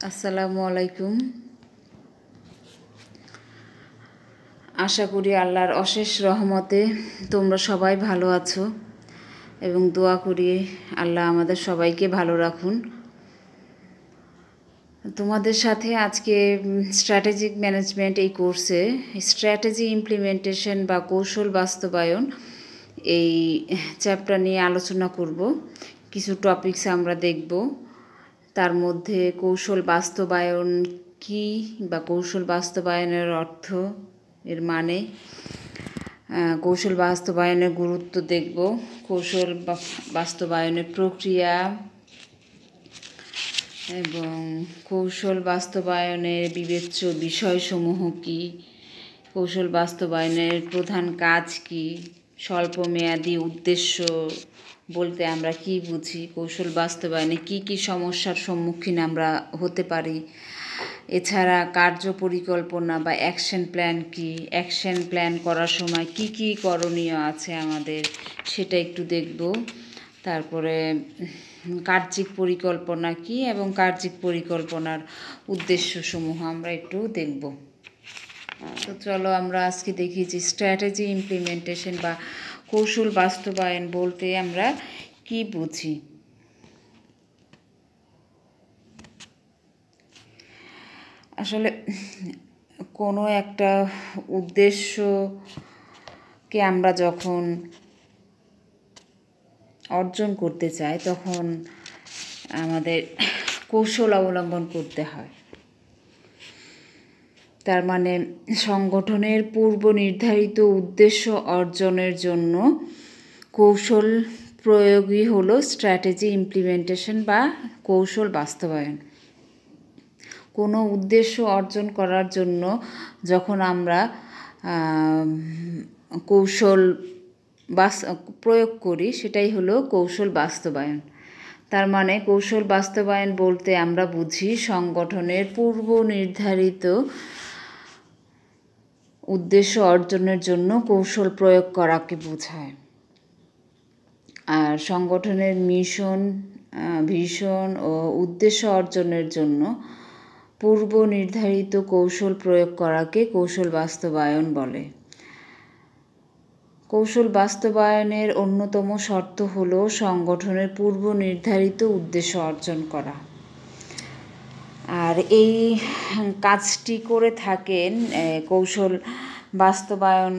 আসসালামু আলাইকুম। আশা করি আল্লাহর অশেষ রহমতে তোমরা সবাই ভালো আছো এবং দোয়া করি আল্লাহ আমাদের সবাইকে ভালো রাখুন। তোমাদের সাথে আজকে স্ট্র্যাটেজিক ম্যানেজমেন্ট এই কোর্সে স্ট্র্যাটেজি ইমপ্লিমেন্টেশন বা কৌশল বাস্তবায়ন এই চ্যাপ্টার নিয়ে আলোচনা করব। কিছু টপিকস আমরা দেখব। তার মধ্যে কৌশল বাস্তবায়ন কী বা কৌশল বাস্তবায়নের অর্থ, এর মানে, কৌশল বাস্তবায়নের গুরুত্ব দেখব, কৌশল বাস্তবায়নের প্রক্রিয়া এবং কৌশল বাস্তবায়নের বিবেচ্য বিষয়সমূহ কী, কৌশল বাস্তবায়নের প্রধান কাজ কী, স্বল্পমেয়াদী উদ্দেশ্য বলতে আমরা কি বুঝি, কৌশল বাস্তবায়নে কি কি সমস্যার সম্মুখীন আমরা হতে পারি, এছাড়া কার্য পরিকল্পনা বা অ্যাকশন প্ল্যান কি, অ্যাকশন প্ল্যান করার সময় কি কি করণীয় আছে আমাদের সেটা একটু দেখব। তারপরে কার্যিক পরিকল্পনা কি এবং কার্যিক পরিকল্পনার উদ্দেশ্যসমূহ আমরা একটু দেখব। তো চলো আমরা আজকে দেখি যে স্ট্র্যাটেজি ইমপ্লিমেন্টেশন বা কৌশল বাস্তবায়ন বলতে আমরা কি বুঝি। আসলে কোনো একটা উদ্দেশ্যকে আমরা যখন অর্জন করতে চাই তখন আমাদের কৌশল অবলম্বন করতে হয়। তার মানে সংগঠনের পূর্ব নির্ধারিত উদ্দেশ্য অর্জনের জন্য কৌশল প্রয়োগই হলো স্ট্র্যাটেজি ইমপ্লিমেন্টেশন বা কৌশল বাস্তবায়ন। কোনো উদ্দেশ্য অর্জন করার জন্য যখন আমরা কৌশল প্রয়োগ করি সেটাই হলো কৌশল বাস্তবায়ন। তার মানে কৌশল বাস্তবায়ন বলতে আমরা বুঝি সংগঠনের পূর্ব নির্ধারিত উদ্দেশ্য অর্জনের জন্য কৌশল প্রয়োগ করাকে বোঝায়। আর সংগঠনের মিশন, ভিশন ও উদ্দেশ্য অর্জনের জন্য পূর্ব নির্ধারিত কৌশল প্রয়োগ করাকে কৌশল বাস্তবায়ন বলে। কৌশল বাস্তবায়নের অন্যতম শর্ত হল সংগঠনের পূর্ব নির্ধারিত উদ্দেশ্য অর্জন করা। আর এই কাজটি করে থাকেন, কৌশল বাস্তবায়ন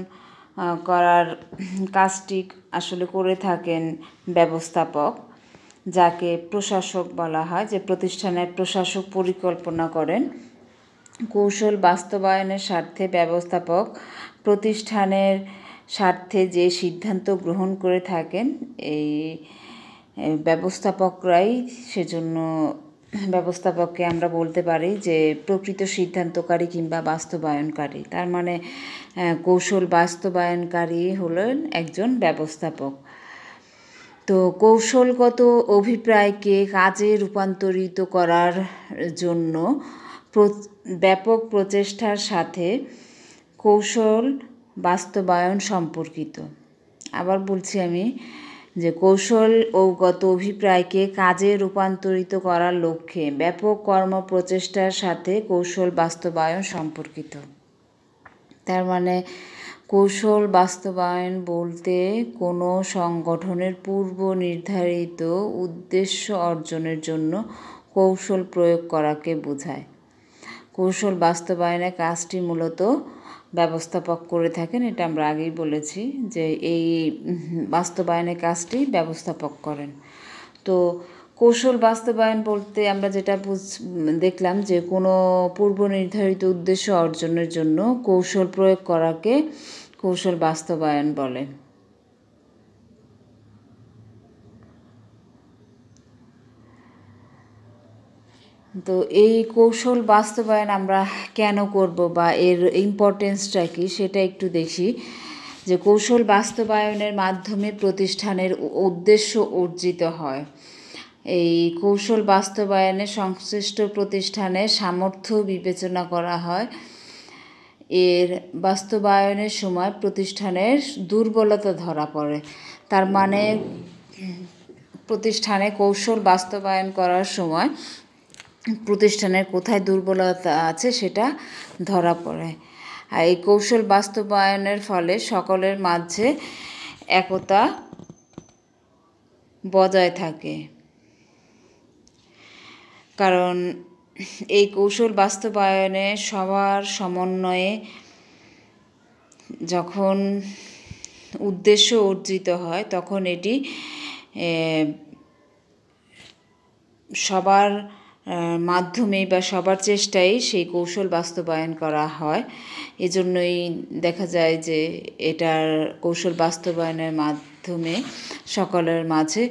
করার কাজটি আসলে করে থাকেন ব্যবস্থাপক, যাকে প্রশাসক বলা হয়, যে প্রতিষ্ঠানের প্রশাসক পরিকল্পনা করেন। কৌশল বাস্তবায়নের স্বার্থে ব্যবস্থাপক প্রতিষ্ঠানের স্বার্থে যে সিদ্ধান্ত গ্রহণ করে থাকেন, এই ব্যবস্থাপকরাই সেজন্য ব্যবস্থাপককে আমরা বলতে পারি যে প্রকৃত সিদ্ধান্তকারী কিংবা বাস্তবায়নকারী। তার মানে কৌশল বাস্তবায়নকারী হলেন একজন ব্যবস্থাপক। তো কৌশলগত অভিপ্রায়কে কাজে রূপান্তরিত করার জন্য ব্যাপক প্রচেষ্টার সাথে কৌশল বাস্তবায়ন সম্পর্কিত। আবার বলছি আমি যে কৌশলগত অভিপ্রায়কে কাজে রূপান্তরিত করার লক্ষ্যে ব্যাপক কর্মপ্রচেষ্টার সাথে কৌশল বাস্তবায়ন সম্পর্কিত। তার মানে কৌশল বাস্তবায়ন বলতে কোনো সংগঠনের পূর্ব নির্ধারিত উদ্দেশ্য অর্জনের জন্য কৌশল প্রয়োগ করাকে বোঝায়। কৌশল বাস্তবায়নের কাজটি মূলত ব্যবস্থাপক করে থাকেন, এটা আমরা আগেই বলেছি যে এই বাস্তবায়নের কাজটি ব্যবস্থাপক করেন। তো কৌশল বাস্তবায়ন বলতে আমরা যেটা দেখলাম যে কোনো পূর্ব নির্ধারিত উদ্দেশ্য অর্জনের জন্য কৌশল প্রয়োগ করাকে কৌশল বাস্তবায়ন বলে। তো এই কৌশল বাস্তবায়ন আমরা কেন করব বা এর ইম্পর্টেন্সটা কি সেটা একটু দেখি। যে কৌশল বাস্তবায়নের মাধ্যমে প্রতিষ্ঠানের উদ্দেশ্য অর্জিত হয়। এই কৌশল বাস্তবায়নে সংশ্লিষ্ট প্রতিষ্ঠানের সামর্থ্য বিবেচনা করা হয়। এর বাস্তবায়নের সময় প্রতিষ্ঠানের দুর্বলতা ধরা পড়ে। তার মানে প্রতিষ্ঠানে কৌশল বাস্তবায়ন করার সময় প্রতিষ্ঠানের কোথায় দুর্বলতা আছে সেটা ধরা পড়ে। আর এই কৌশল বাস্তবায়নের ফলে সকলের মাঝে একতা বজায় থাকে। কারণ এই কৌশল বাস্তবায়নে সবার সমন্বয়ে যখন উদ্দেশ্য অর্জিত হয় তখন এটি সবার মাধ্যমে বা সবার চেষ্টায় সেই কৌশল বাস্তবায়ন করা হয়। এজন্যই দেখা যায় যে এটার কৌশল বাস্তবায়নের মাধ্যমে সকলের মাঝে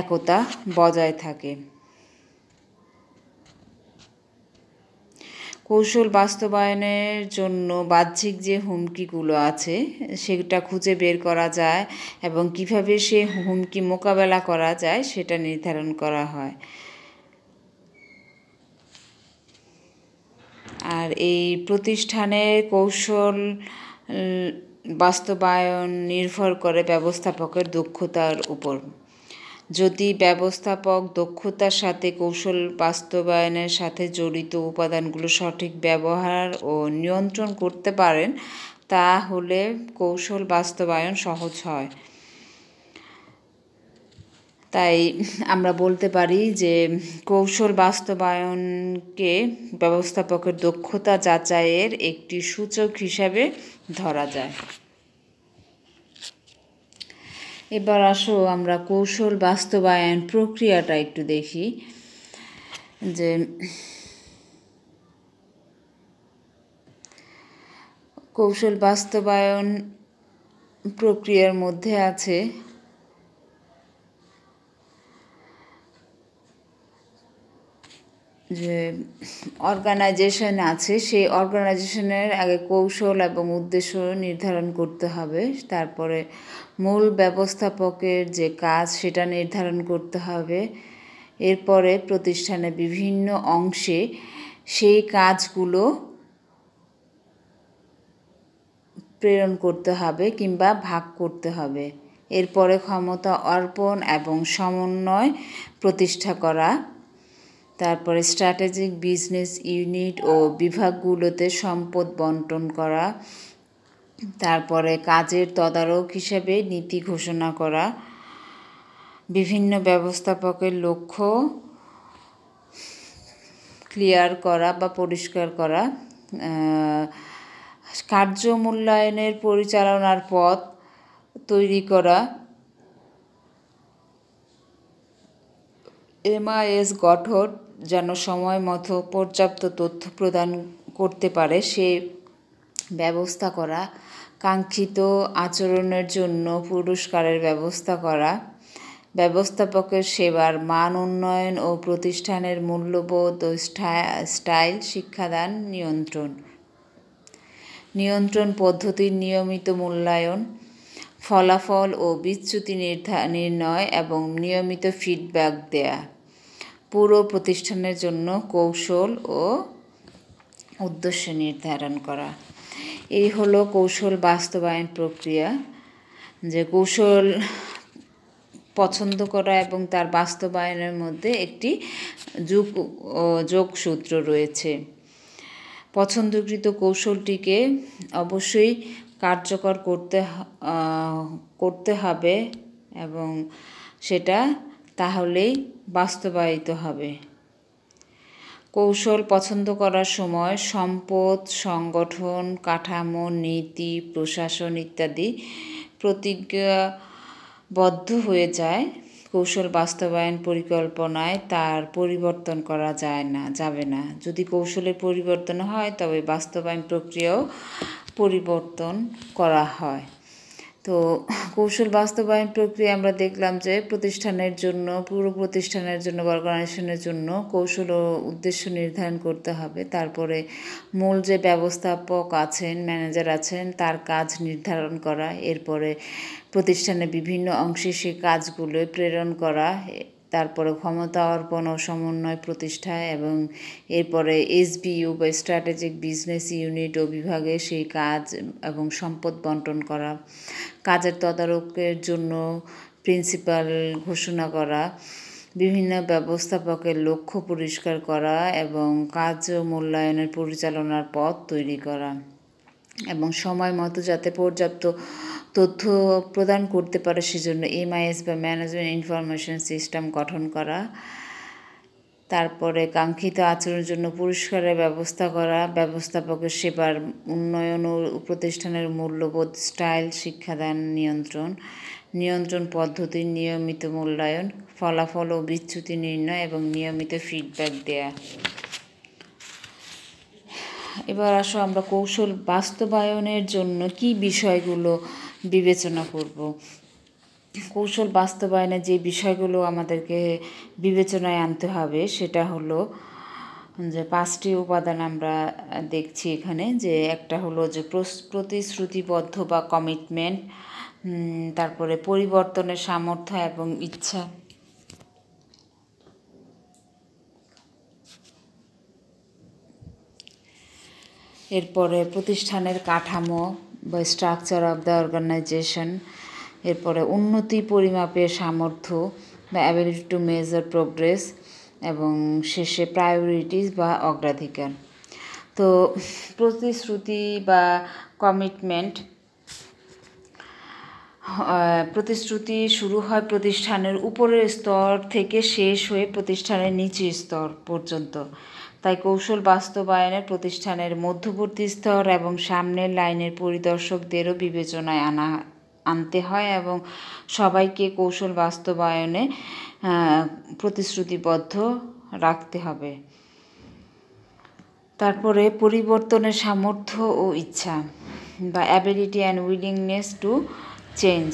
একতা বজায় থাকে। কৌশল বাস্তবায়নের জন্য বাহ্যিক যে হুমকিগুলো আছে সেটা খুঁজে বের করা যায় এবং কিভাবে সে হুমকি মোকাবেলা করা যায় সেটা নির্ধারণ করা হয়। আর এই প্রতিষ্ঠানের কৌশল বাস্তবায়ন নির্ভর করে ব্যবস্থাপকের দক্ষতার উপর। যদি ব্যবস্থাপক দক্ষতার সাথে কৌশল বাস্তবায়নের সাথে জড়িত উপাদানগুলো সঠিক ব্যবহার ও নিয়ন্ত্রণ করতে পারেন তাহলে কৌশল বাস্তবায়ন সহজ হয়। তাই আমরা বলতে পারি যে কৌশল বাস্তবায়নকে ব্যবস্থাপকের দক্ষতা যাচাইয়ের একটি সূচক হিসাবে ধরা যায়। এবার আসো আমরা কৌশল বাস্তবায়ন প্রক্রিয়াটা একটু দেখি। যে কৌশল বাস্তবায়ন প্রক্রিয়ার মধ্যে আছে যে অর্গানাইজেশন আছে, সেই অর্গানাইজেশনের আগে কৌশল এবং উদ্দেশ্য নির্ধারণ করতে হবে। তারপরে মূল ব্যবস্থাপকের যে কাজ সেটা নির্ধারণ করতে হবে। এরপরে প্রতিষ্ঠানের বিভিন্ন অংশে সেই কাজগুলো প্রেরণ করতে হবে কিংবা ভাগ করতে হবে। এরপরে ক্ষমতা অর্পণ এবং সমন্বয় প্রতিষ্ঠা করা। তারপরে স্ট্র্যাটেজিক বিজনেস ইউনিট ও বিভাগগুলোতে সম্পদ বন্টন করা। তারপরে কাজের তদারক হিসেবে নীতি ঘোষণা করা। বিভিন্ন ব্যবস্থাপকের লক্ষ্য ক্লিয়ার করা বা পরিষ্কার করা। কার্য মূল্যায়নের পরিচালনার পথ তৈরি করা। MIS গঠন যেন সময় মতো পর্যাপ্ত তথ্য প্রদান করতে পারে সে ব্যবস্থা করা। কাঙ্ক্ষিত আচরণের জন্য পুরস্কারের ব্যবস্থা করা। ব্যবস্থাপকের সেবার মান উন্নয়ন ও প্রতিষ্ঠানের মূল্যবোধ ও স্টাইল শিক্ষাদান। নিয়ন্ত্রণ পদ্ধতির নিয়মিত মূল্যায়ন। ফলাফল ও বিচ্যুতি নির্ণয় এবং নিয়মিত ফিডব্যাক দেয়া। পুরো প্রতিষ্ঠানের জন্য কৌশল ও উদ্দেশ্য নির্ধারণ করা। এই হলো কৌশল বাস্তবায়ন প্রক্রিয়া। যে কৌশল পছন্দ করা এবং তার বাস্তবায়নের মধ্যে একটি যোগসূত্র রয়েছে। পছন্দকৃত কৌশলটিকে অবশ্যই কার্যকর করতে হবে এবং সেটা তাহলেই বাস্তবায়িত হবে। কৌশল পছন্দ করার সময় সম্পদ, সংগঠন, কাঠামো, নীতি, প্রশাসন ইত্যাদি প্রতিজ্ঞাবদ্ধ হয়ে যায়। কৌশল বাস্তবায়ন পরিকল্পনায় তার পরিবর্তন করা যাবে না। যদি কৌশলের পরিবর্তন হয় তবে বাস্তবায়ন প্রক্রিয়াও পরিবর্তন করা হয়। তো কৌশল বাস্তবায়ন প্রক্রিয়া আমরা দেখলাম যে প্রতিষ্ঠানের জন্য, পুরো প্রতিষ্ঠানের জন্য বা অর্গানাইজেশনের জন্য কৌশল ও উদ্দেশ্য নির্ধারণ করতে হবে। তারপরে মূল যে ব্যবস্থাপক আছেন, ম্যানেজার আছেন, তার কাজ নির্ধারণ করা। এরপরে প্রতিষ্ঠানের বিভিন্ন অংশে সেই কাজগুলো প্রেরণ করা। তারপরে ক্ষমতা অর্পণ ও সমন্বয় প্রতিষ্ঠা এবং এরপরে SBU বা স্ট্র্যাটেজিক বিজনেস ইউনিট ও বিভাগে সেই কাজ এবং সম্পদ বন্টন করা। কাজের তদারকের জন্য প্রিন্সিপাল ঘোষণা করা। বিভিন্ন ব্যবস্থাপকের লক্ষ্য পরিষ্কার করা এবং কাজ ও মূল্যায়নের পরিচালনার পথ তৈরি করা এবং সময় মতো যাতে পর্যাপ্ত তথ্য প্রদান করতে পারে সেজন্য MIS বা ম্যানেজমেন্ট ইনফরমেশন সিস্টেম গঠন করা। তারপরে কাঙ্ক্ষিত আচরণের জন্য পুরস্কারের ব্যবস্থা করা, ব্যবস্থাপকের সেবার উন্নয়ন ও প্রতিষ্ঠানের মূল্যবোধ, স্টাইল, শিক্ষাদান, নিয়ন্ত্রণ পদ্ধতি, নিয়মিত মূল্যায়ন, ফলাফল ও বিচ্যুতি নির্ণয় এবং নিয়মিত ফিডব্যাক দেয়া। এবার আসো আমরা কৌশল বাস্তবায়নের জন্য কি বিষয়গুলো বিবেচনা করব। কৌশল বাস্তবায়নে যে বিষয়গুলো আমাদেরকে বিবেচনায় আনতে হবে সেটা হলো যে 5টি উপাদান আমরা দেখছি এখানে, যে একটা হলো যে প্রতিশ্রুতিবদ্ধ বা কমিটমেন্ট, তারপরে পরিবর্তনের সামর্থ্য এবং ইচ্ছা, এরপরে প্রতিষ্ঠানের কাঠামো বা স্ট্রাকচার অফ দ্য অর্গানাইজেশন, এরপরে উন্নতি পরিমাপের সামর্থ্য বা অ্যাবিলিটি টু মেজার প্রোগ্রেস, এবং শেষে প্রায়োরিটিস বা অগ্রাধিকার। তো প্রতিশ্রুতি বা কমিটমেন্ট, প্রতিশ্রুতি শুরু হয় প্রতিষ্ঠানের উপরের স্তর থেকে শেষ হয়ে প্রতিষ্ঠানের নিচের স্তর পর্যন্ত। তাই কৌশল বাস্তবায়নে প্রতিষ্ঠানের মধ্যবর্তী স্তর এবং সামনের লাইনের পরিদর্শকদেরও বিবেচনায় আনতে হয় এবং সবাইকে কৌশল বাস্তবায়নে প্রতিশ্রুতিবদ্ধ রাখতে হবে। তারপরে পরিবর্তনের সামর্থ্য ও ইচ্ছা বা ability and willingness to change.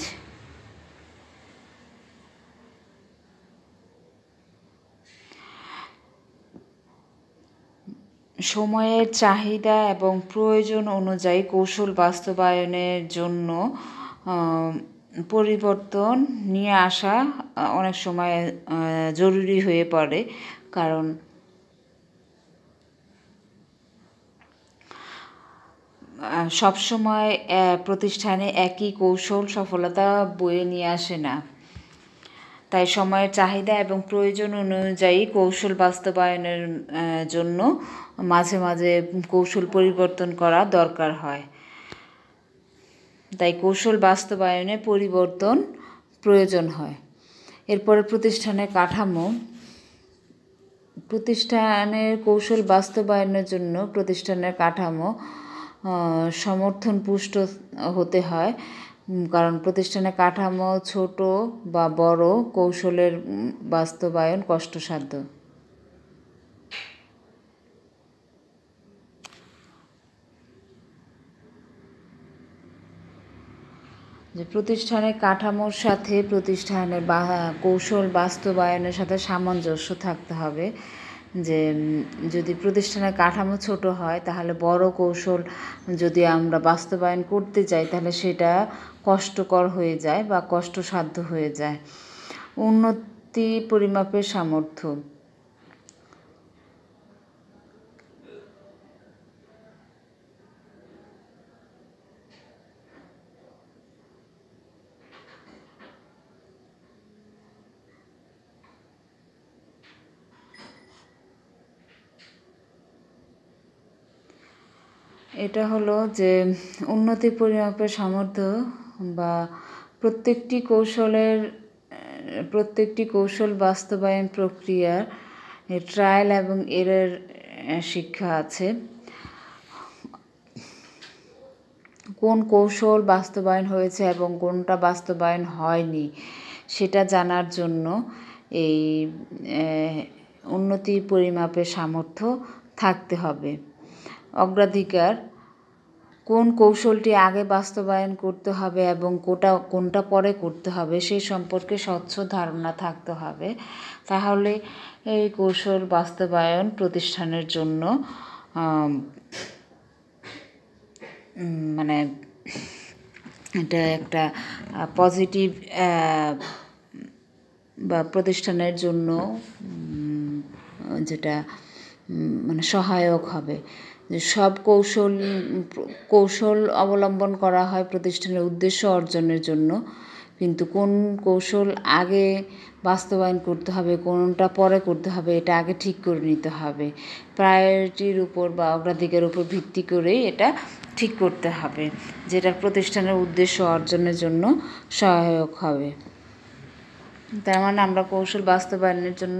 সময়ের চাহিদা এবং প্রয়োজন অনুযায়ী কৌশল বাস্তবায়নের জন্য পরিবর্তন নিয়ে আসা অনেক সময় জরুরি হয়ে পড়ে, কারণ সবসময় প্রতিষ্ঠানে একই কৌশল সফলতা বয়ে নিয়ে আসে না। তাই সময়ের চাহিদা এবং প্রয়োজন অনুযায়ী কৌশল বাস্তবায়নের জন্য মাঝে মাঝে কৌশল পরিবর্তন করা দরকার হয়। তাই কৌশল বাস্তবায়নে পরিবর্তন প্রয়োজন হয়। এরপরে প্রতিষ্ঠানের কাঠামো। প্রতিষ্ঠানের কৌশল বাস্তবায়নের জন্য প্রতিষ্ঠানের কাঠামো সমর্থন পুষ্ট হতে হয়, কারণ প্রতিষ্ঠানের কাঠামো ছোট বা বড় কৌশলের বাস্তবায়ন কষ্টসাধ্য। যে প্রতিষ্ঠানের কাঠামোর সাথে প্রতিষ্ঠানের কৌশল বাস্তবায়নের সাথে সামঞ্জস্য থাকতে হবে। যে যদি প্রতিষ্ঠানের কাঠামো ছোট হয় তাহলে বড় কৌশল যদি আমরা বাস্তবায়ন করতে যাই তাহলে সেটা কষ্টকর হয়ে যায় বা কষ্টসাধ্য হয়ে যায়। উন্নতি পরিমাপের সামর্থ্য। এটা হলো যে উন্নতি পরিমাপের সামর্থ্য বা প্রত্যেকটি কৌশল বাস্তবায়ন প্রক্রিয়ার ট্রায়াল এবং এরর শিক্ষা আছে। কোন কৌশল বাস্তবায়ন হয়েছে এবং কোনটা বাস্তবায়ন হয়নি সেটা জানার জন্য এই উন্নতি পরিমাপের সামর্থ্য থাকতে হবে। অগ্রাধিকার, কোন কৌশলটি আগে বাস্তবায়ন করতে হবে এবং কোনটা পরে করতে হবে সেই সম্পর্কে স্বচ্ছ ধারণা থাকতে হবে। তাহলে এই কৌশল বাস্তবায়ন প্রতিষ্ঠানের জন্য মানে এটা একটা পজিটিভ বা প্রতিষ্ঠানের জন্য যেটা মানে সহায়ক হবে। যে সব কৌশল অবলম্বন করা হয় প্রতিষ্ঠানের উদ্দেশ্য অর্জনের জন্য, কিন্তু কোন কৌশল আগে বাস্তবায়ন করতে হবে, কোনটা পরে করতে হবে, এটা আগে ঠিক করে নিতে হবে। প্রায়োরিটির উপর বা অগ্রাধিকার উপর ভিত্তি করেই এটা ঠিক করতে হবে, যেটা প্রতিষ্ঠানের উদ্দেশ্য অর্জনের জন্য সহায়ক হবে। তার মানে আমরা কৌশল বাস্তবায়নের জন্য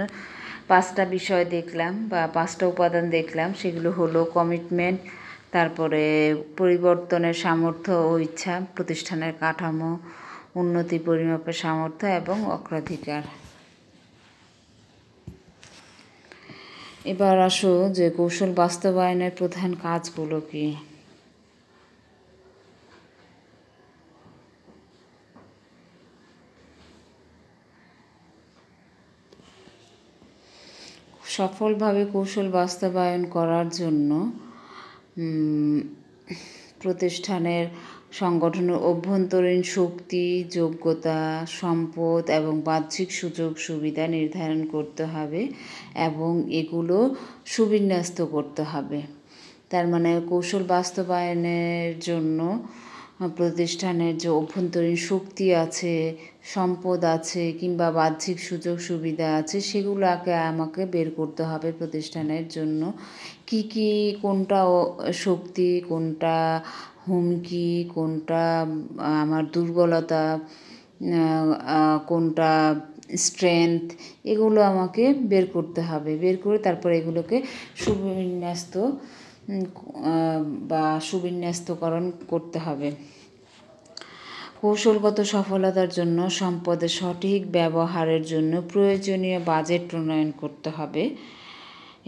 5টা বিষয় দেখলাম বা 5টা উপাদান দেখলাম। সেগুলো হলো কমিটমেন্ট, তারপরে পরিবর্তনের সামর্থ্য ও ইচ্ছা, প্রতিষ্ঠানের কাঠামো, উন্নতি পরিমাপের সামর্থ্য এবং অগ্রাধিকার। এবার আসো যে কৌশল বাস্তবায়নের প্রধান কাজগুলো কি। সফলভাবে কৌশল বাস্তবায়ন করার জন্য প্রতিষ্ঠানের সংগঠনের অভ্যন্তরীণ শক্তি, যোগ্যতা, সম্পদ এবং বাহ্যিক সুযোগ সুবিধা নির্ধারণ করতে হবে এবং এগুলো সুবিন্যস্ত করতে হবে। তার মানে কৌশল বাস্তবায়নের জন্য প্রতিষ্ঠানের যে অভ্যন্তরীণ শক্তি আছে, সম্পদ আছে কিংবা বাহ্যিক সুযোগ সুবিধা আছে, সেগুলো আগে আমাকে বের করতে হবে প্রতিষ্ঠানের জন্য। কি কোনটা শক্তি, কোনটা হুমকি, কোনটা আমার দুর্বলতা, কোনটা স্ট্রেংথ, এগুলো আমাকে বের করতে হবে। বের করে তারপর এগুলোকে সুবিন্যস্তকরণ করতে হবে। কৌশলগত সফলতার জন্য সম্পদের সঠিক ব্যবহারের জন্য প্রয়োজনীয় বাজেট প্রণয়ন করতে হবে।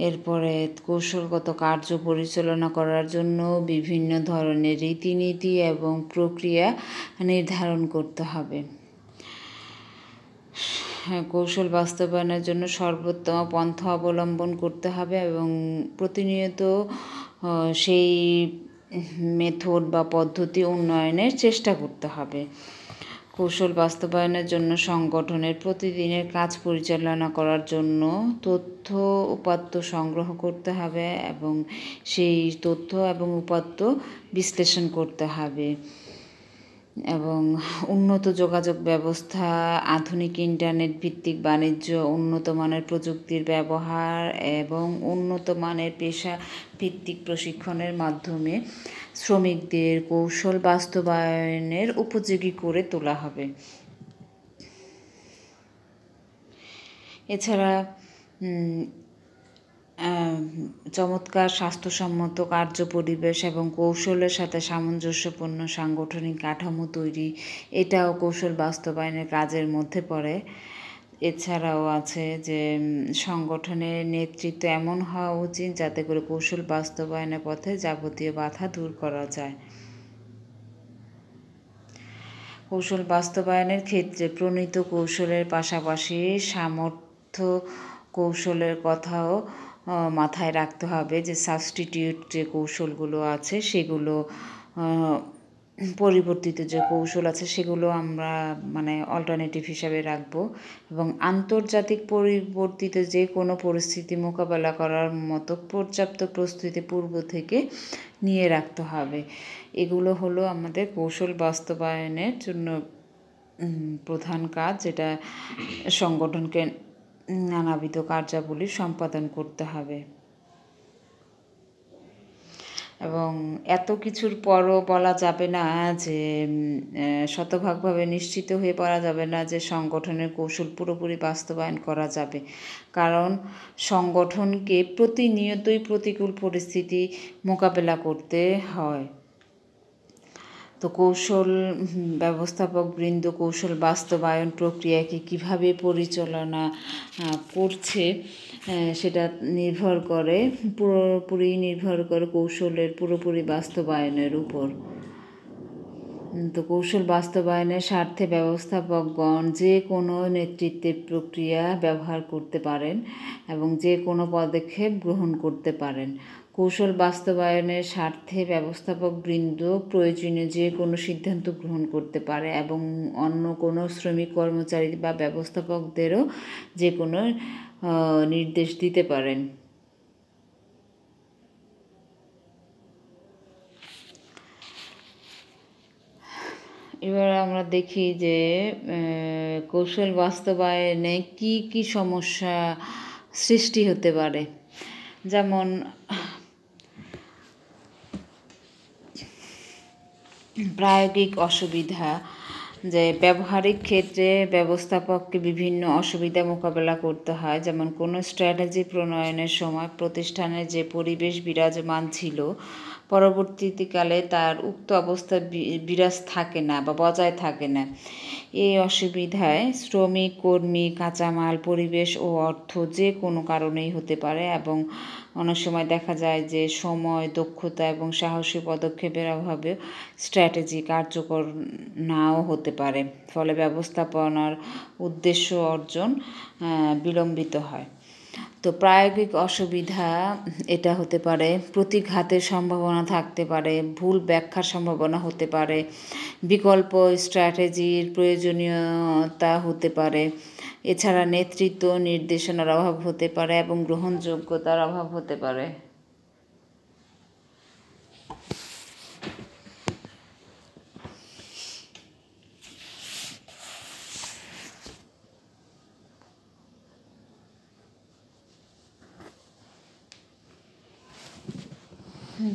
এরপরে কৌশলগত কার্য পরিচালনা করার জন্য বিভিন্ন ধরনের রীতিনীতি এবং প্রক্রিয়া নির্ধারণ করতে হবে। কৌশল বাস্তবায়নের জন্য সর্বোত্তম পন্থা অবলম্বন করতে হবে এবং প্রতিনিয়ত সেই মেথড বা পদ্ধতি উন্নয়নের চেষ্টা করতে হবে। কৌশল বাস্তবায়নের জন্য সংগঠনের প্রতিদিনের কাজ পরিচালনা করার জন্য তথ্য উপাত্ত সংগ্রহ করতে হবে এবং সেই তথ্য এবং উপাত্ত বিশ্লেষণ করতে হবে এবং উন্নত যোগাযোগ ব্যবস্থা, আধুনিক ইন্টারনেট ভিত্তিক বাণিজ্য, উন্নত মানের প্রযুক্তির ব্যবহার এবং উন্নত মানের পেশা ভিত্তিক প্রশিক্ষণের মাধ্যমে শ্রমিকদের কৌশল বাস্তবায়নের উপযোগী করে তোলা হবে। এছাড়া চমৎকার স্বাস্থ্যসম্মত কার্য পরিবেশ এবং কৌশলের সাথে সামঞ্জস্যপূর্ণ সাংগঠনিক কাঠামো তৈরি, এটাও কৌশল বাস্তবায়নের কাজের মধ্যে পড়ে। এছাড়াও আছে যে সংগঠনের নেতৃত্ব এমন হওয়া উচিত যাতে করে কৌশল বাস্তবায়নের পথে যাবতীয় বাধা দূর করা যায়। কৌশল বাস্তবায়নের ক্ষেত্রে প্রণীত কৌশলের পাশাপাশি সামর্থ্য কৌশলের কথাও মাথায় রাখতে হবে, যে সাবস্টিটিউট যে কৌশলগুলো আছে সেগুলো, পরিবর্তিত যে কৌশল আছে সেগুলো আমরা মানে অল্টারনেটিভ হিসাবে রাখবো এবং আন্তর্জাতিক পরিবর্তিত যে কোনো পরিস্থিতি মোকাবেলা করার মতো পর্যাপ্ত প্রস্তুতি পূর্ব থেকে নিয়ে রাখতে হবে। এগুলো হলো আমাদের কৌশল বাস্তবায়নের জন্য প্রধান কাজ, যেটা সংগঠনকে নানাবিধ কার্যাবলী সম্পাদন করতে হবে। এবং এত কিছুর পরও বলা যাবে না যে শতভাগভাবে নিশ্চিত হয়ে পড়া যাবে না যে সংগঠনের কৌশল পুরোপুরি বাস্তবায়ন করা যাবে, কারণ সংগঠনকে প্রতিনিয়তই প্রতিকূল পরিস্থিতি মোকাবেলা করতে হয়। তো কৌশল ব্যবস্থাপকবৃন্দ কৌশল বাস্তবায়ন প্রক্রিয়াকে কীভাবে পরিচালনা করছে সেটা পুরোপুরি নির্ভর করে কৌশলের পুরোপুরি বাস্তবায়নের উপর। তো কৌশল বাস্তবায়নের স্বার্থে ব্যবস্থাপকগণ যে কোনো নেতৃত্বের প্রক্রিয়া ব্যবহার করতে পারেন এবং যে কোনো পদক্ষেপ গ্রহণ করতে পারেন। কৌশল বাস্তবায়নের স্বার্থে ব্যবস্থাপকবৃন্দ প্রয়োজনীয় যে কোনো সিদ্ধান্ত গ্রহণ করতে পারে এবং অন্য কোনো শ্রমিক, কর্মচারী বা ব্যবস্থাপকদেরও যে কোনো নির্দেশ দিতে পারেন। এবার আমরা দেখি যে কৌশল বাস্তবায়নে কি কি সমস্যা সৃষ্টি হতে পারে। যেমন প্রায়োগিক অসুবিধা, যে ব্যবহারিক ক্ষেত্রে ব্যবস্থাপককে বিভিন্ন অসুবিধা মোকাবেলা করতে হয়। যেমন কোনো স্ট্র্যাটেজি প্রণয়নের সময় প্রতিষ্ঠানের যে পরিবেশ বিরাজমান ছিল, পরবর্তীকালে তার উক্ত অবস্থা বিরাজ থাকে না বা বজায় থাকে না। এই অসুবিধায় শ্রমিক, কর্মী, কাঁচামাল, পরিবেশ ও অর্থ যে কোনো কারণেই হতে পারে, এবং অনেক সময় দেখা যায় যে সময়, দক্ষতা এবং সাহসী পদক্ষেপের অভাবে স্ট্র্যাটেজি কার্যকর নাও হতে পারে। ফলে ব্যবস্থাপনার উদ্দেশ্য অর্জন বিলম্বিত হয়। তো প্রায়োগিক অসুবিধা এটা হতে পারে প্রতিঘাতের সম্ভাবনা থাকতে পারে, ভুল ব্যাখ্যার সম্ভাবনা হতে পারে, বিকল্প স্ট্র্যাটেজির প্রয়োজনীয়তা হতে পারে, এছাড়া নেতৃত্ব নির্দেশনার অভাব হতে পারে এবং গ্রহণযোগ্যতার অভাব হতে পারে।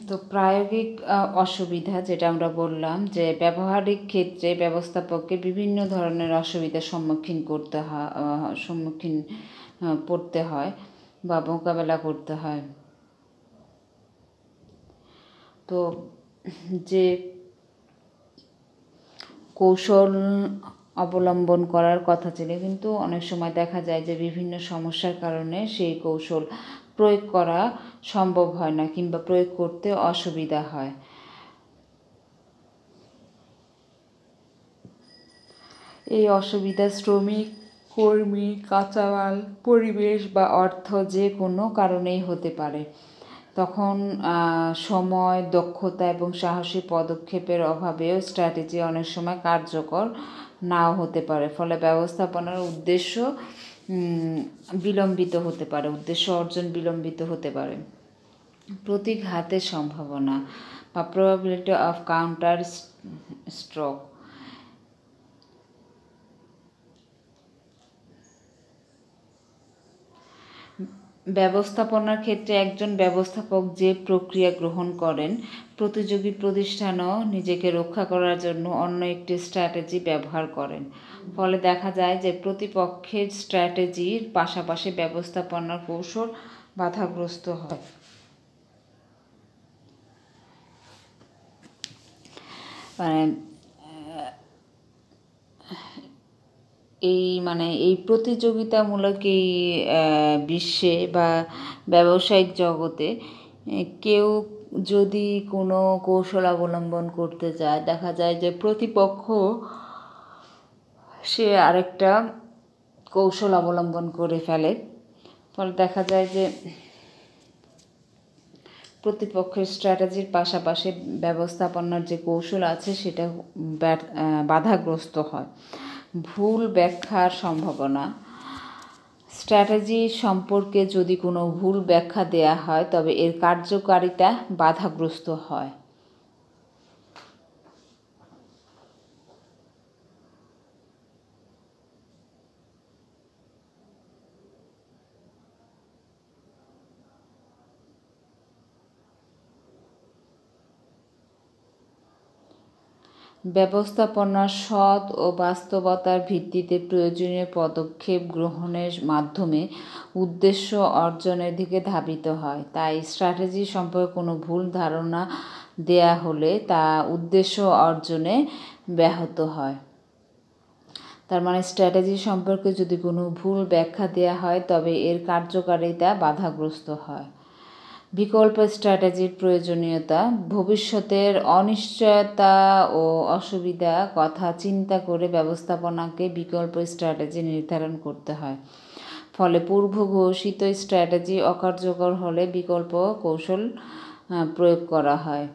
তো প্রায়োগিক অসুবিধা যেটা আমরা বললাম, যে ব্যবহারিক ক্ষেত্রে ব্যবস্থাপককে বিভিন্ন ধরনের অসুবিধার সম্মুখীন পড়তে হয় বা মোকাবেলা করতে হয়। তো যে কৌশল অবলম্বন করার কথা ছিল, কিন্তু অনেক সময় দেখা যায় যে বিভিন্ন সমস্যার কারণে সেই কৌশল প্রয়োগ করা সম্ভব হয় না কিংবা প্রয়োগ করতে অসুবিধা হয়। এই অসুবিধা শ্রমিক, কর্মী, কাঁচামাল, পরিবেশ বা অর্থ যে কোনো কারণেই হতে পারে। তখন সময়, দক্ষতা এবং সাহসী পদক্ষেপের অভাবেও স্ট্র্যাটেজি অনেক সময় কার্যকর নাও হতে পারে। ফলে ব্যবস্থাপনার উদ্দেশ্য বিলম্বিত হতে পারে, উদ্দেশ্য অর্জন বিলম্বিত হতে পারে। প্রতিঘাতের সম্ভাবনা বা প্রবাবিলিটি অফ কাউন্টার স্ট্রোক। ব্যবস্থাপনার ক্ষেত্রে একজন ব্যবস্থাপক যে প্রক্রিয়া গ্রহণ করেন, প্রতিযোগী প্রতিষ্ঠানও নিজেকে রক্ষা করার জন্য অন্য একটি স্ট্র্যাটেজি ব্যবহার করেন। ফলে দেখা যায় যে প্রতিপক্ষের স্ট্র্যাটেজির পাশাপাশি ব্যবস্থাপনার কৌশল বাধাগ্রস্ত হয়। এই প্রতিযোগিতামূলক এই বিশ্বে বা ব্যবসায়িক জগতে কেউ যদি কোনো কৌশল অবলম্বন করতে চায়, দেখা যায় যে প্রতিপক্ষ সে আরেকটা কৌশল অবলম্বন করে ফেলে। ফলে দেখা যায় যে প্রতিপক্ষের স্ট্র্যাটেজির পাশাপাশি ব্যবস্থাপনার যে কৌশল আছে সেটা বাধাগ্রস্ত হয়। ভুল ব্যাখ্যার সম্ভাবনা। স্ট্র্যাটেজি সম্পর্কে যদি কোনো ভুল ব্যাখ্যা দেয়া হয় তবে এর কার্যকারিতা বাধাগ্রস্ত হয়। ব্যবস্থাপনার সৎ ও বাস্তবতার ভিত্তিতে প্রয়োজনীয় পদক্ষেপ গ্রহণের মাধ্যমে উদ্দেশ্য অর্জনের দিকে ধাবিত হয়। তাই স্ট্র্যাটেজি সম্পর্কে কোনো ভুল ধারণা দেয়া হলে তা উদ্দেশ্য অর্জনে ব্যাহত হয়। তার মানে স্ট্র্যাটেজি সম্পর্কে যদি কোনো ভুল ব্যাখ্যা দেয়া হয় তবে এর কার্যকারিতা বাধাগ্রস্ত হয়। বিকল্প স্ট্র্যাটেজির প্রয়োজনীয়তা। ভবিষ্যতের অনিশ্চয়তা ও অসুবিধা কথা চিন্তা করে ব্যবস্থাপনাকে বিকল্প স্ট্র্যাটেজি নির্ধারণ করতে হয়। ফলে পূর্ব ঘোষিত স্ট্র্যাটেজি অকার্যকর হলে বিকল্প কৌশল প্রয়োগ করা হয়,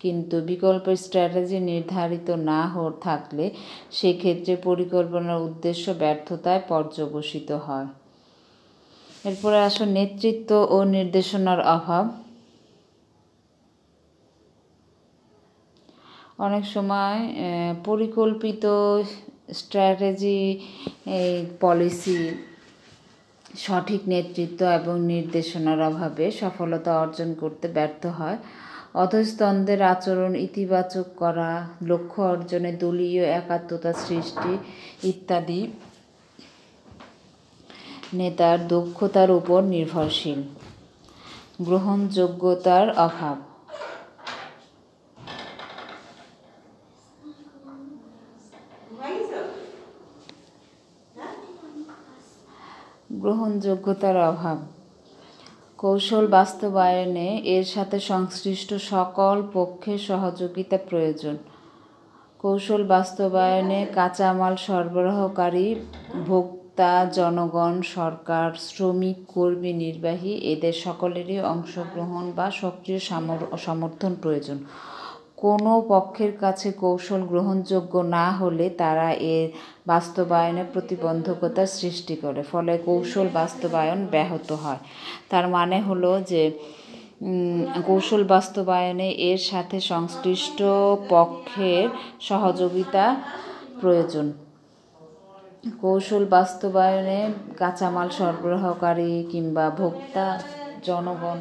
কিন্তু বিকল্প স্ট্র্যাটেজি নির্ধারিত না থাকলে সেক্ষেত্রে পরিকল্পনার উদ্দেশ্য ব্যর্থতায় পর্যবসিত হয়। এরপরে আসো নেতৃত্ব ও নির্দেশনার অভাব। অনেক সময় পরিকল্পিত স্ট্র্যাটেজি, পলিসি, সঠিক নেতৃত্ব এবং নির্দেশনার অভাবে সফলতা অর্জন করতে ব্যর্থ হয়। অধস্তনদের আচরণ ইতিবাচক করা, লক্ষ্য অর্জনে দলীয় একাত্মতা সৃষ্টি ইত্যাদি নেতার দক্ষতার উপর নির্ভরশীল। গ্রহণযোগ্যতার অভাব। গ্রহণযোগ্যতার অভাব। কৌশল বাস্তবায়নে এর সাথে সংশ্লিষ্ট সকল পক্ষের সহযোগিতা প্রয়োজন। কৌশল বাস্তবায়নে কাঁচামাল সরবরাহকারী, ভোক্তা, জনগণ, সরকার, শ্রমিক, কর্মী, নির্বাহী এদের সকলেরই অংশগ্রহণ বা সক্রিয় সমর্থন প্রয়োজন। কোনো পক্ষের কাছে কৌশল গ্রহণযোগ্য না হলে তারা এর বাস্তবায়নে প্রতিবন্ধকতার সৃষ্টি করে, ফলে কৌশল বাস্তবায়ন ব্যাহত হয়। তার মানে হলো যে কৌশল বাস্তবায়নে এর সাথে সংশ্লিষ্ট পক্ষের সহযোগিতা প্রয়োজন। কৌশল বাস্তবায়নে কাঁচামাল সরবরাহকারী কিংবা ভোক্তা, জনগণ,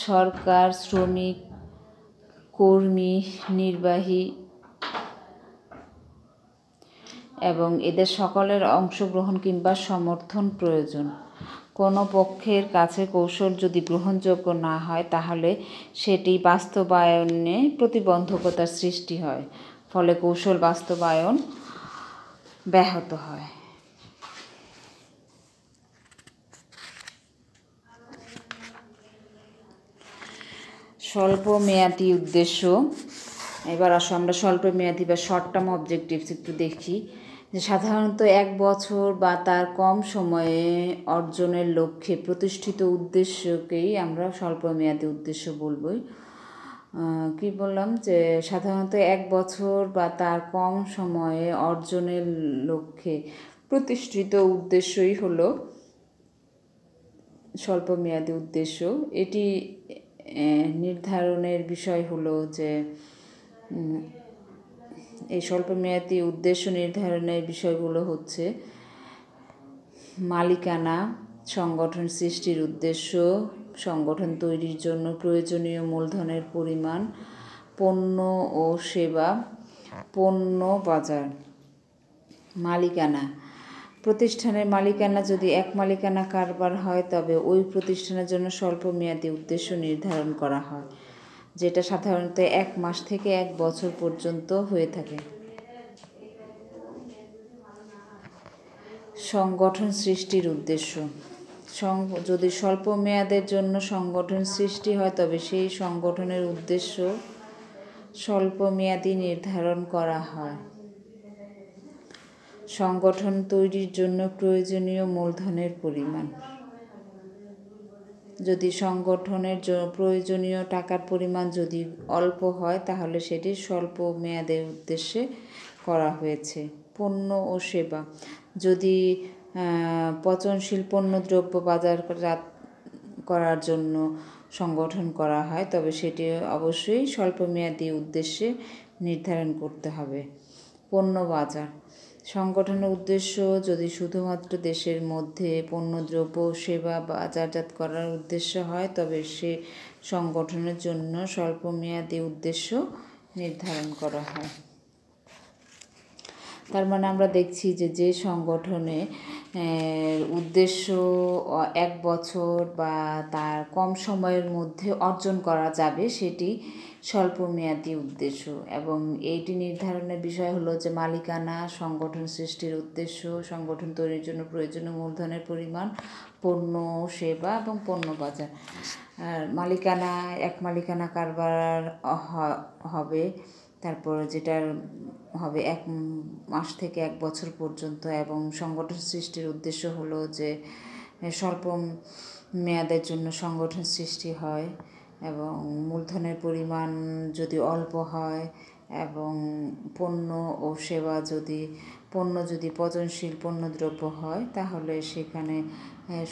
সরকার, শ্রমিক, কর্মী, নির্বাহী এবং এদের সকলের অংশগ্রহণ কিংবা সমর্থন প্রয়োজন। কোনো পক্ষের কাছে কৌশল যদি গ্রহণযোগ্য না হয় তাহলে সেটি বাস্তবায়নে প্রতিবন্ধকতার সৃষ্টি হয়, ফলে কৌশল বাস্তবায়ন ব্যাহত হয়। স্বল্প মেয়াদী উদ্দেশ্য। এবার আসো আমরা স্বল্প মেয়াদী বা শর্ট টার্ম অবজেক্টিভস একটু দেখি। যে সাধারণত 1 বছর বা তার কম সময়ে অর্জনের লক্ষ্যে প্রতিষ্ঠিত উদ্দেশ্যকেই আমরা স্বল্প মেয়াদী উদ্দেশ্য বলবই। কি বললাম, যে সাধারণত 1 বছর বা তার কম সময়ে অর্জনের লক্ষ্যে প্রতিষ্ঠিত উদ্দেশ্যই হলো স্বল্প মেয়াদী উদ্দেশ্য। এটি নির্ধারণের বিষয় হলো যে এই স্বল্পমেয়াদী উদ্দেশ্য নির্ধারণের বিষয়গুলো হচ্ছে মালিকানা, সংগঠন সৃষ্টির উদ্দেশ্য, সংগঠন তৈরির জন্য প্রয়োজনীয় মূলধনের পরিমাণ, পণ্য ও সেবা, পণ্য বাজার। মালিকানা। প্রতিষ্ঠানের মালিকানা যদি এক মালিকানা কারবার হয় তবে ওই প্রতিষ্ঠানের জন্য স্বল্পমেয়াদী উদ্দেশ্য নির্ধারণ করা হয়, যেটা সাধারণত 1 মাস থেকে 1 বছর পর্যন্ত হয়ে থাকে। সংগঠন সৃষ্টির উদ্দেশ্য। যদি স্বল্প মেয়াদের জন্য সংগঠন সৃষ্টি হয় তবে সেই সংগঠনের উদ্দেশ্য স্বল্পমেয়াদী নির্ধারণ করা হয়। সংগঠন তৈরির জন্য প্রয়োজনীয় মূলধনের পরিমাণ। যদি সংগঠনের প্রয়োজনীয় টাকার পরিমাণ যদি অল্প হয় তাহলে সেটি স্বল্প মেয়াদের উদ্দেশ্যে করা হয়েছে। পণ্য ও সেবা। যদি পচনশীল পণ্যদ্রব্য বাজারজাত করার জন্য সংগঠন করা হয় তবে সেটি অবশ্যই স্বল্পমেয়াদী উদ্দেশ্যে নির্ধারণ করতে হবে। পণ্য বাজার। সংগঠনের উদ্দেশ্য যদি শুধুমাত্র দেশের মধ্যে পণ্যদ্রব্য সেবা বাজারজাত করার উদ্দেশ্য হয় তবে সে সংগঠনের জন্য স্বল্পমেয়াদী উদ্দেশ্য নির্ধারণ করা হয়। তার মানে আমরা দেখছি যে সংগঠনে উদ্দেশ্য 1 বছর বা তার কম সময়ের মধ্যে অর্জন করা যাবে সেটি স্বল্পমেয়াদী উদ্দেশ্য, এবং এইটি নির্ধারণের বিষয় হলো যে মালিকানা, সংগঠন সৃষ্টির উদ্দেশ্য, সংগঠন তৈরির জন্য প্রয়োজনীয় মূলধনের পরিমাণ, পণ্য সেবা এবং পণ্য বাজার। আর মালিকানা, এক মালিকানা কারবার হবে, তারপর যেটার হবে 1 মাস থেকে 1 বছর পর্যন্ত, এবং সংগঠন সৃষ্টির উদ্দেশ্য হলো যে স্বল্প মেয়াদের জন্য সংগঠন সৃষ্টি হয় এবং মূলধনের পরিমাণ যদি অল্প হয় এবং পণ্য ও সেবা যদি পচনশীল পণ্যদ্রব্য হয় তাহলে সেখানে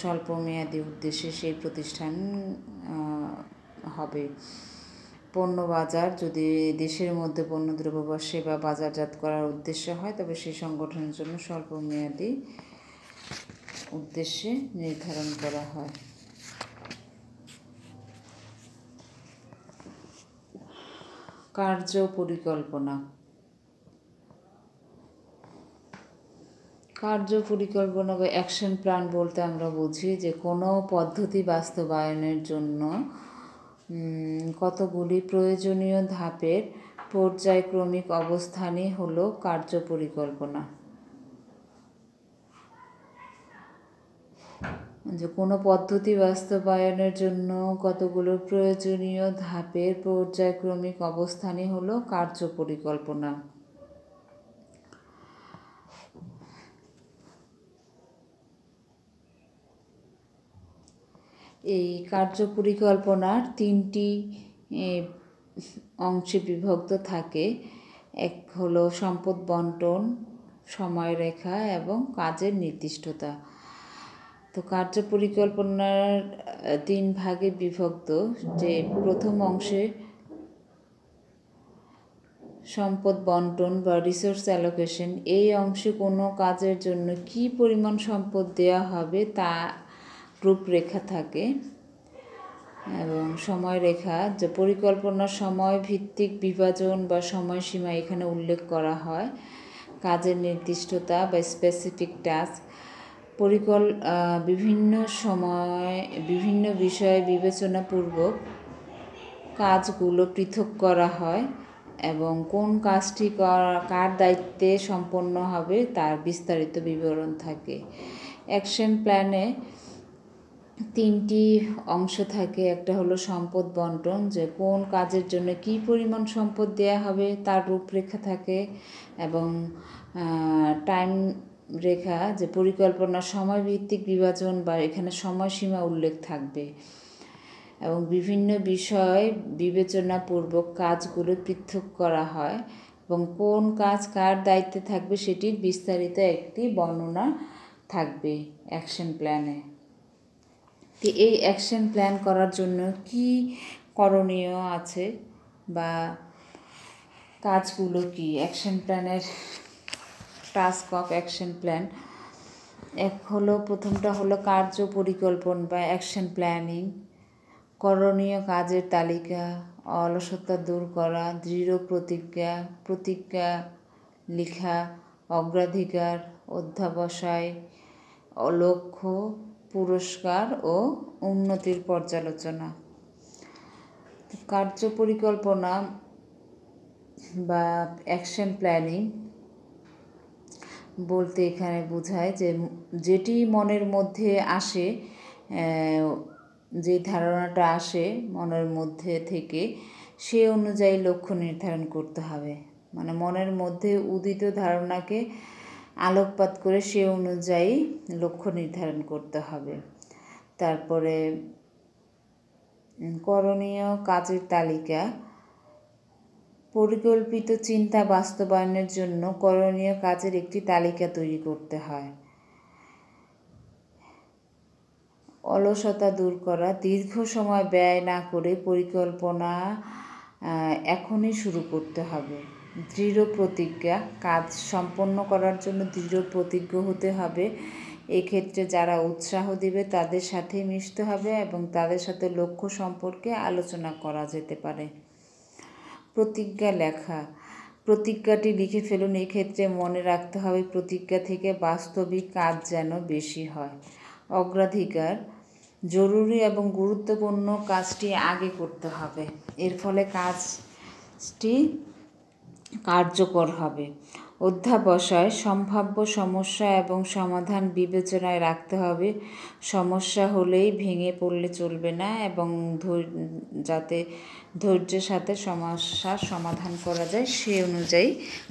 স্বল্পমেয়াদী উদ্দেশ্যে সেই প্রতিষ্ঠান হবে। পণ্য বাজার যদি দেশের মধ্যে পণ্যদ্রব্য বা সেবা বাজারজাত করার উদ্দেশ্য হয়, তবে সেই সংগঠনের জন্য স্বল্পমেয়াদী উদ্দেশ্যে নির্ধারণ করা হয়। কার্য পরিকল্পনা। কার্য পরিকল্পনা বা অ্যাকশন প্ল্যান বলতে আমরা বুঝি যে কোনো পদ্ধতি বাস্তবায়নের জন্য কতগুলি প্রয়োজনীয় ধাপের পর্যায়ক্রমিক অবস্থানই হলো কার্য পরিকল্পনা। যে কোনো পদ্ধতি বাস্তবায়নের জন্য কতগুলো প্রয়োজনীয় ধাপের পর্যায়ক্রমিক অবস্থানই হলো কার্য পরিকল্পনা। এই কার্য পরিকল্পনার 3টি অংশে বিভক্ত থাকে। এক হলো সম্পদ বন্টন, সময়রেখা এবং কাজের নির্দিষ্টতা। তো কার্য পরিকল্পনার 3 ভাগে বিভক্ত। যে প্রথম অংশে সম্পদ বন্টন বা রিসোর্স অ্যালোকেশন, এই অংশে কোনো কাজের জন্য কী পরিমাণ সম্পদ দেওয়া হবে তা রূপরেখা থাকে। এবং সময়রেখা, যে পরিকল্পনার সময় ভিত্তিক বিভাজন বা সময়সীমা এখানে উল্লেখ করা হয়। কাজের নির্দিষ্টতা বা স্পেসিফিক টাস্ক, বিভিন্ন সময় বিভিন্ন বিষয়ে বিবেচনাপূর্বক কাজগুলো পৃথক করা হয় এবং কোন কাজটি কার দায়িত্বে সম্পন্ন হবে তার বিস্তারিত বিবরণ থাকে। অ্যাকশন প্ল্যানে 3টি অংশ থাকে। একটা হলো সম্পদ বন্টন, যে কোন কাজের জন্য কী পরিমাণ সম্পদ দেওয়া হবে তার রূপরেখা থাকে, এবং টাইম রেখা, যে পরিকল্পনার সময়ভিত্তিক বিভাজন বা এখানে সময়সীমা উল্লেখ থাকবে, এবং বিভিন্ন বিষয় বিবেচনাপূর্বক কাজগুলো পৃথক করা হয় এবং কোন কাজ কার দায়িত্বে থাকবে সেটির বিস্তারিত একটি বর্ণনা থাকবে অ্যাকশন প্ল্যানে। তো এই অ্যাকশন প্ল্যান করার জন্য কি করণীয় আছে বা কাজগুলো কি? অ্যাকশন প্ল্যানের টাস্ক অফ অ্যাকশন প্ল্যান। প্রথমটা হলো কার্য পরিকল্পনা বা অ্যাকশন প্ল্যানিং। করণীয় কাজের তালিকা, অলসতা দূর করা, দৃঢ় প্রতিজ্ঞা লেখা, অগ্রাধিকার, অধ্যাবসায়, লক্ষ্য, পুরস্কার ও উন্নতির পর্যালোচনা। কার্য পরিকল্পনা বা অ্যাকশন প্ল্যানিং বলতে এখানে বোঝায় যে যেটি মনের মধ্যে আসে, যে ধারণাটা আসে মনের মধ্যে থেকে, সে অনুযায়ী লক্ষ্য নির্ধারণ করতে হবে। মানে মনের মধ্যে উদিত ধারণাকে আলোকপাত করে সে অনুযায়ী লক্ষ্য নির্ধারণ করতে হবে। তারপরে করণীয় কাজের তালিকা। পরিকল্পিত চিন্তা বাস্তবায়নের জন্য করণীয় কাজের একটি তালিকা তৈরি করতে হয়। অলসতা দূর করা, দীর্ঘ সময় ব্যয় না করে পরিকল্পনা এখনই শুরু করতে হবে। দৃঢ় প্রতিজ্ঞা, কাজ সম্পন্ন করার জন্য দৃঢ় প্রতিজ্ঞ হতে হবে। এক্ষেত্রে যারা উৎসাহ দিবে তাদের সাথে মিশতে হবে এবং তাদের সাথে লক্ষ্য সম্পর্কে আলোচনা করা যেতে পারে। প্রতিজ্ঞা লেখা, প্রতিজ্ঞাটি লিখে ফেলুন। এক্ষেত্রে মনে রাখতে হবে প্রতিজ্ঞা থেকে বাস্তবিক কাজ যেন বেশি হয়। অগ্রাধিকার, জরুরি এবং গুরুত্বপূর্ণ কাজটি আগে করতে হবে, এর ফলে কাজটি কার্যকর হবে। অধ্যাবসায়, সম্ভাব্য সমস্যা এবং সমাধান বিবেচনায় রাখতে হবে। সমস্যা হলেই ভেঙে পড়লে চলবে না এবং যাতে ধৈর্যের সাথে সমস্যার সমাধান করা যায় সে অনুযায়ী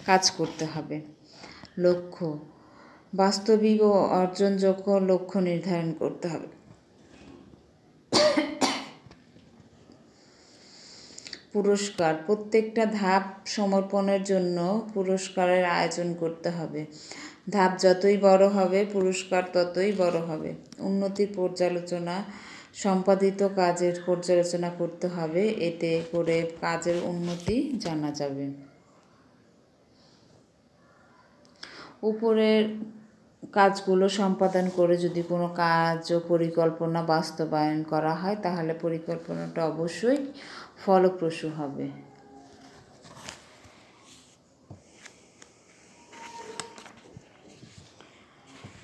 কাজ করতে হবে। লক্ষ্য, বাস্তবিক ও অর্জনযোগ্য লক্ষ্য নির্ধারণ করতে হবে। পুরস্কার, প্রত্যেকটা ধাপ সমর্পণের জন্য পুরস্কারের আয়োজন করতে হবে। ধাপ যতই বড় হবে পুরস্কার ততই বড় হবে। উন্নতির পর্যালোচনা, সম্পাদিত কাজের পর্যালোচনা করতে হবে, এতে করে কাজের উন্নতি জানা যাবে। উপরের কাজগুলো সম্পাদন করে যদি কোনো কাজ ও পরিকল্পনা বাস্তবায়ন করা হয় তাহলে পরিকল্পনাটা অবশ্যই ফলপ্রসূ হবে।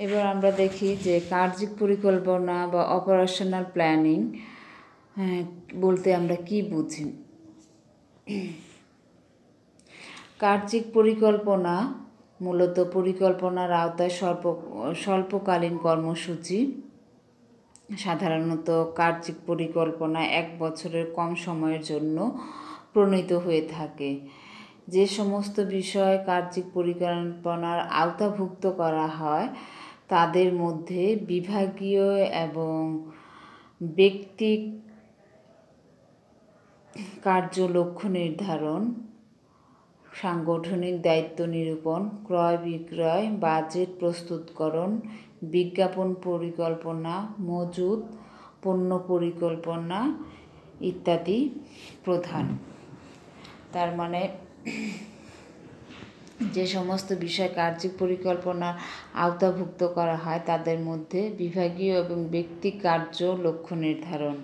এবার আমরা দেখি যে কার্যিক পরিকল্পনা বা অপারেশনাল প্ল্যানিং বলতে আমরা কি বুঝি। কার্যিক পরিকল্পনা মূলত পরিকল্পনার আওতায় স্বল্পকালীন কর্মসূচি। সাধারণত কার্যিক পরিকল্পনা 1 বছরের কম সময়ের জন্য প্রণীত হয়ে থাকে। যে সমস্ত বিষয় কার্যিক পরিকল্পনার আওতাভুক্ত করা হয় তাদের মধ্যে বিভাগীয় এবং ব্যক্তিক কার্য লক্ষ্য নির্ধারণ, সাংগঠনিক দায়িত্ব নিরূপণ, ক্রয় বিক্রয়, বাজেট প্রস্তুতকরণ, বিজ্ঞাপন পরিকল্পনা, মজুত পণ্য পরিকল্পনা ইত্যাদি প্রধান। তার মানে যে সমস্ত বিষয় কার্যিক পরিকল্পনার আওতাভুক্ত করা হয় তাদের মধ্যে বিভাগীয় এবং ব্যক্তিক কার্য লক্ষ্য নির্ধারণ,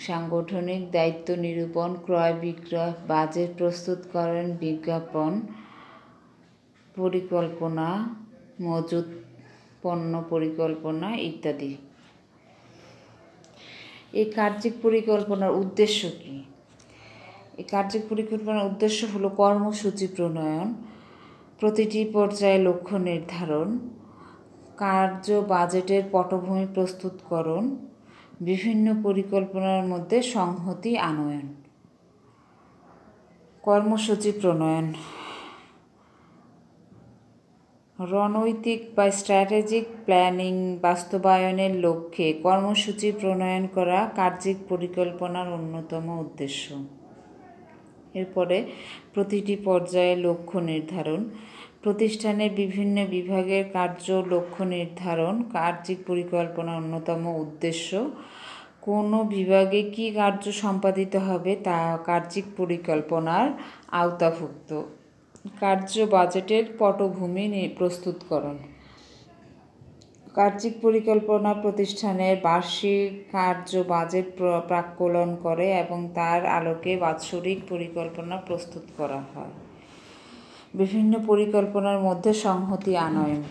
সাংগঠনিক দায়িত্ব নিরূপণ, ক্রয় বিক্রয়, বাজেট প্রস্তুতকরণ, বিজ্ঞাপন পরিকল্পনা, মজুত পণ্য পরিকল্পনা ইত্যাদি। এই কার্যিক পরিকল্পনার উদ্দেশ্য কী? এই কার্যিক পরিকল্পনার উদ্দেশ্য হলো কর্মসূচি প্রণয়ন, প্রতিটি পর্যায়ে লক্ষ্য নির্ধারণ, কার্য বাজেটের পটভূমি প্রস্তুতকরণ, বিভিন্ন পরিকল্পনার মধ্যে সংহতি আনয়ন। কর্মসূচি প্রণয়ন রণনৈতিক বা স্ট্র্যাটেজিক প্ল্যানিং বাস্তবায়নের লক্ষ্যে কর্মসূচি প্রণয়ন করা কার্যিক পরিকল্পনার অন্যতম উদ্দেশ্য। এরপরে প্রতিটি পর্যায়ে লক্ষ্য নির্ধারণ, প্রতিষ্ঠানের বিভিন্ন বিভাগের কার্য লক্ষ্য নির্ধারণ কার্যিক পরিকল্পনার অন্যতম উদ্দেশ্য। কোনো বিভাগে কী কার্য সম্পাদিত হবে তা কার্যিক পরিকল্পনার আওতাভুক্ত। কার্য বাজেটের পটভূমি প্রস্তুতকরণ, কার্যিক পরিকল্পনা প্রতিষ্ঠানের বার্ষিক কার্য বাজেট প্রাক্কলন করে এবং তার আলোকে বাৎসরিক পরিকল্পনা প্রস্তুত করা হয়। বিভিন্ন পরিকল্পনার মধ্যে সংহতি আনয়ন,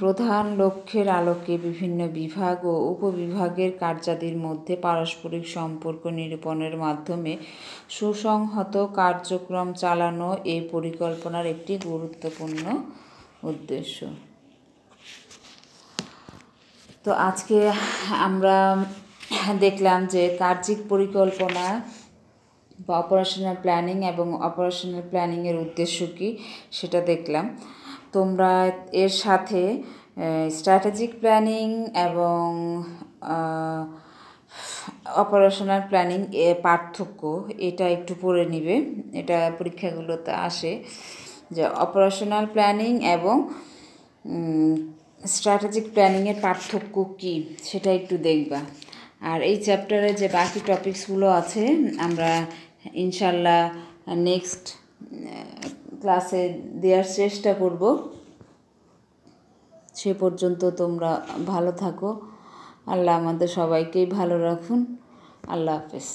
প্রধান লক্ষ্যের আলোকে বিভিন্ন বিভাগ ও উপবিভাগের কার্যাদির মধ্যে পারস্পরিক সম্পর্ক নিরূপণের মাধ্যমে সুসংহত কার্যক্রম চালানো এই পরিকল্পনার একটি গুরুত্বপূর্ণ উদ্দেশ্য। তো আজকে আমরা দেখলাম যে কার্যিক পরিকল্পনা বা অপারেশনাল প্ল্যানিং এবং অপারেশনাল প্ল্যানিংয়ের উদ্দেশ্য কী সেটা দেখলাম। তোমরা এর সাথে স্ট্র্যাটেজিক প্ল্যানিং এবং অপারেশনাল প্ল্যানিং এর পার্থক্য এটা একটু পড়ে নিবে। এটা পরীক্ষাগুলোতে আসে যে অপারেশনাল প্ল্যানিং এবং স্ট্র্যাটেজিক প্ল্যানিংয়ের পার্থক্য কী সেটা একটু দেখবা। আর এই চ্যাপ্টারে যে বাকি টপিকসগুলো আছে আমরা ইনশাল্লাহ নেক্সট ক্লাসে দেওয়ার চেষ্টা করব। সে পর্যন্ত তোমরা ভালো থাকো। আল্লাহ আমাদের সবাইকেই ভালো রাখুন। আল্লাহ হাফেজ।